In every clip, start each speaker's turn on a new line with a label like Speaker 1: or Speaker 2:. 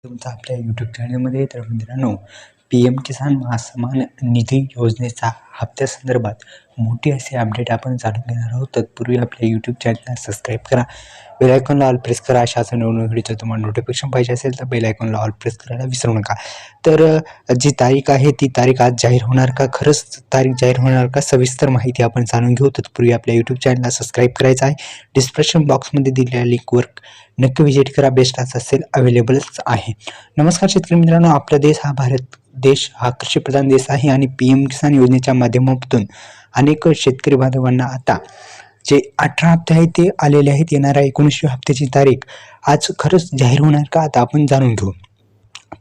Speaker 1: तुमचं आपल्या यूट्यूब चॅनलमध्ये. तर मित्रांनो, पी एम किसान सन्मान निधी योजनेचा हप्त्यासंदर्भात मोठी अशी अपडेट आपण जाणून घेणार आहोत. तत्पूर्वी आपल्या यूट्यूब चॅनलला सबस्क्राईब करा, बेल आयकॉनला ऑल प्रेस करा. अशाच नवनवीन व्हिडिओचं तुम्हाला नोटिफिकेशन पाहिजे असेल तर बेल आयकॉनला ऑल प्रेस करायला विसरू नका. तर जी तारीख आहे ती तारीख आज जाहीर होणार का? खरंच तारीख जाहीर होणार का? सविस्तर माहिती आपण जाणून घेऊ. तत्पूर्वी आपल्या यूट्यूब चॅनलला सबस्क्राईब करायचं आहे. डिस्क्रिप्शन बॉक्समध्ये दिलेल्या लिंकवर नक्की विजिट करा. बेस्ट असेल अवेलेबलच आहे. नमस्कार शेतकरी मित्रांनो, आपला देश हा भारत देश हा कृषीप्रधान देश आहे आणि पी एम किसान योजनेच्या माध्यमातून अनेक शेतकरी बांधवांना आता जे 18 हप्ते आहेत ते आलेले आहेत. येणाऱ्या 19व्या हप्त्याची तारीख आज खरंच जाहीर होणार का? आता आपण जाणून घेऊ.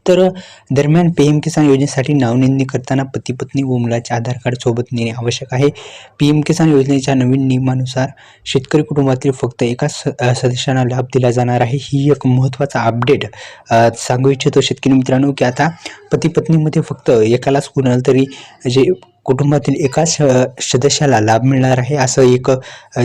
Speaker 1: तर दरम्यान पी एम किसान योजनेसाठी नावनोंदणी करताना पती पत्नी व मुलाचे आधार कार्ड सोबत नेणे आवश्यक आहे. पी एम किसान योजनेच्या नवीन नियमानुसार शेतकरी कुटुंबातील फक्त एका सदस्यांना लाभ दिला जाणार आहे. ही एक महत्त्वाचा अपडेट सांगू इच्छितो शेतकरी मित्रांनो, की आता पती पत्नीमध्ये फक्त एकालाच कुणाला तरी जे कुटुंबातील एकाच सदस्याला लाभ मिळणार आहे. असं एक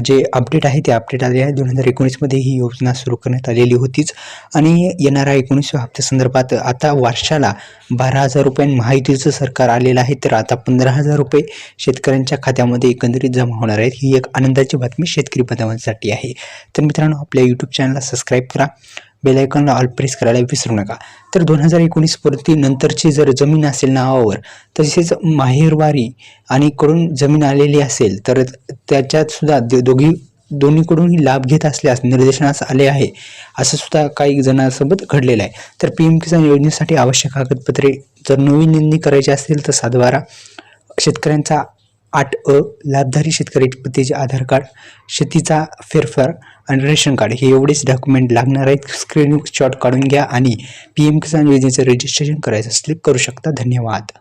Speaker 1: जे अपडेट आहे ते अपडेट आले आहे. 2019मध्ये ही योजना सुरू करण्यात आलेली होतीच आणि येणाऱ्या 19व्या हप्त्यासंदर्भात आता वर्षाला 12,000 रुपये महायुतीचं सरकार आलेलं आहे. तर आता 15,000 रुपये शेतकऱ्यांच्या खात्यामध्ये एकंदरीत जमा होणार आहेत. ही एक आनंदाची बातमी शेतकरी बांधवांसाठी आहे. तर मित्रांनो, आपल्या यूट्यूब चॅनलला सबस्क्राईब करा, बेल आयकॉनला ऑल प्रेस करायला विसरू नका. तर 2019 परती नंतरची जर जमीन असेल नावावर, तसेच माहेरवारी आणि कडून जमीन आलेली असेल तर त्याच्यात सुद्धा दोन्हीकडूनही लाभ घेत असल्यास निर्देशनास आले आहे, असं सुद्धा काही जणांसोबत घडलेलं आहे. तर पी एम किसान योजनेसाठी आवश्यक कागदपत्रे जर नवीन नोंदणी करायची असेल तर 7/12, शेतकऱ्यांचा 8 लाभधारी शेतकऱ्याचे पतीचे आधार कार्ड, शेतीचा फेरफार आणि रेशन कार्ड हे एवढेच डॉक्युमेंट लागणार आहेत. स्क्रीनशॉट काढून घ्या आणि पी एम किसान योजनेचं रजिस्ट्रेशन करायचं असले करू शकता. धन्यवाद.